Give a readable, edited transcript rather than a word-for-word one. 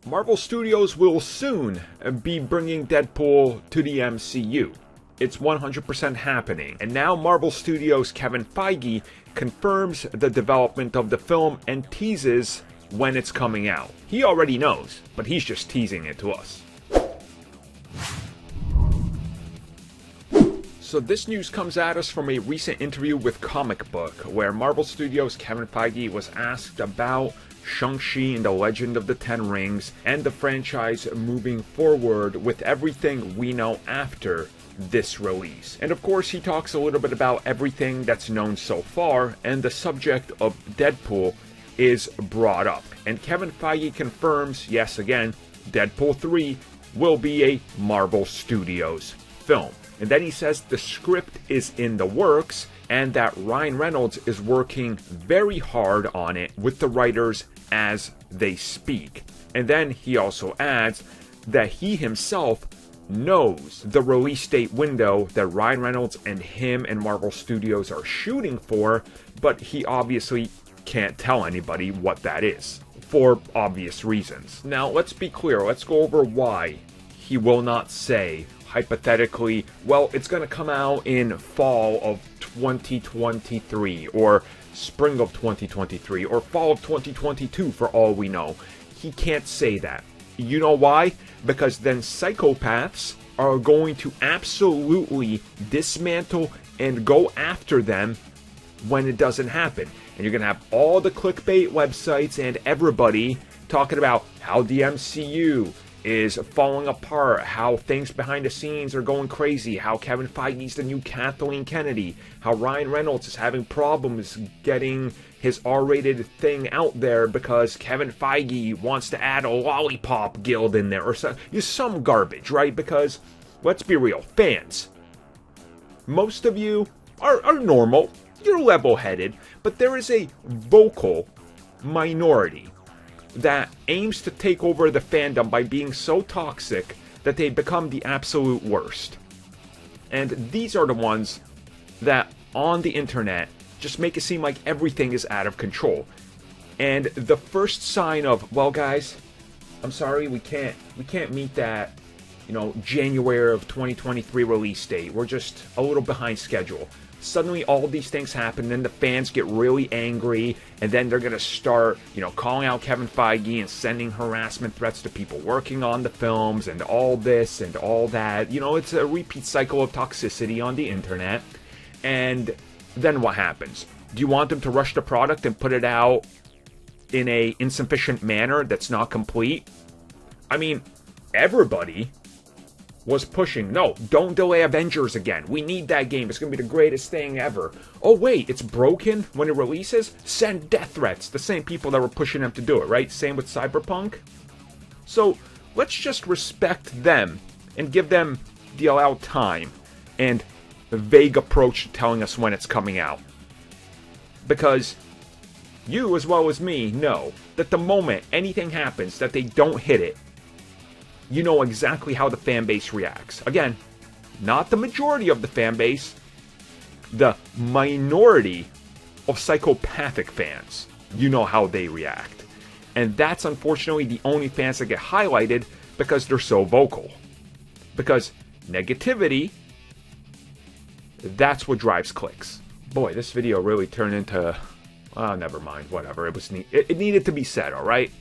Marvel Studios will soon be bringing Deadpool to the MCU. It's 100% happening. And now Marvel Studios' Kevin Feige confirms the development of the film and teases when it's coming out. He already knows, but he's just teasing it to us. So this news comes at us from a recent interview with Comic Book, where Marvel Studios' Kevin Feige was asked about Shang-Chi and the Legend of the Ten Rings and the franchise moving forward with everything we know after this release. And of course he talks a little bit about everything that's known so far, and the subject of Deadpool is brought up. And Kevin Feige confirms, yes again, Deadpool 3 will be a Marvel Studios film. And then he says the script is in the works and that Ryan Reynolds is working very hard on it with the writers as they speak. And then he also adds that he himself knows the release date window that Ryan Reynolds and him and Marvel Studios are shooting for, but he obviously can't tell anybody what that is, for obvious reasons. Now let's be clear, let's go over why he will not say, hypothetically, well, it's going to come out in fall of 2023, or spring of 2023, or fall of 2022 for all we know. He can't say that. You know why? Because then psychopaths are going to absolutely dismantle and go after them when it doesn't happen. And you're going to have all the clickbait websites and everybody talking about how the MCU is falling apart, how things behind the scenes are going crazy, how Kevin Feige's the new Kathleen Kennedy, how Ryan Reynolds is having problems getting his R-rated thing out there because Kevin Feige wants to add a lollipop guild in there, or some garbage, right? Because, let's be real, fans, most of you are normal, you're level-headed, but there is a vocal minority that aims to take over the fandom by being so toxic that they become the absolute worst. And these are the ones that, on the internet, just make it seem like everything is out of control. And the first sign of, well guys, I'm sorry, we can't meet that, January of 2023 release date. We're just a little behind schedule. Suddenly all these things happen, and then the fans get really angry, and then they're going to start, calling out Kevin Feige and sending harassment threats to people working on the films and all this and all that. It's a repeat cycle of toxicity on the internet. And then what happens? Do you want them to rush the product and put it out in a insufficient manner that's not complete? I mean, everybody was pushing, no, don't delay Avengers again. We need that game. It's going to be the greatest thing ever. Oh wait, it's broken when it releases? Send death threats. The same people that were pushing them to do it, right? Same with Cyberpunk. So let's just respect them and give them the allowed time and a vague approach to telling us when it's coming out. Because you, as well as me, know that the moment anything happens that they don't hit it, you know exactly how the fan base reacts. Again, not the majority of the fan base, the minority of psychopathic fans. You know how they react. And that's unfortunately the only fans that get highlighted because they're so vocal. Because negativity, that's what drives clicks. Boy, this video really turned into, never mind, whatever. It needed to be said, alright?